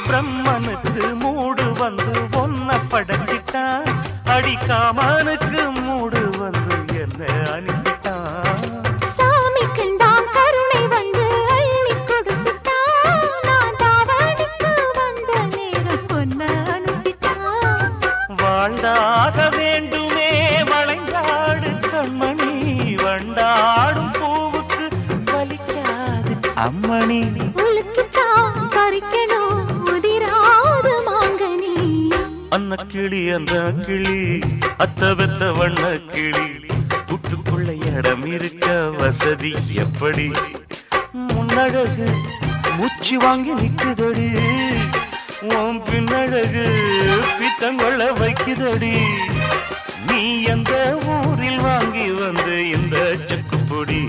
பிரம்மனுக்கு மூடு வந்து ஒன்ன படைச்சிட்டான், அடிக்காமனுக்கு மூடு வந்து என்ன அனுப்பிட்டான். சாமிக்கும் தான் கருணை வந்து அள்ளி கொடுத்துட்டான், நான் தாவணிக்கு வந்த நேரம் பொன்ன அனுப்பிட்டான். வாழ்ந்தாக வேண்டுமே வளைந்தாடு கண்மணி, வண்டாடும் பூவுக்கு வலிக்காது அம்மணி. உலுக்குத்தான் பறிக்கணும் உதிராது மாங்கனி. அன்ன கிளி அந்த கிளி அத்த பெத்த வண்ண கிளி, கூட்டுக்குள்ள இடம் இருக்க வசதி எப்படி? முன்னழகு மூச்சு வாங்கி நிக்குதடி, உன் பின்னழகு பித்தங்கொள்ள வைக்குதடி. நீ எந்த ஊரில் வாங்கி வந்து இந்த செக்குப்பொடி?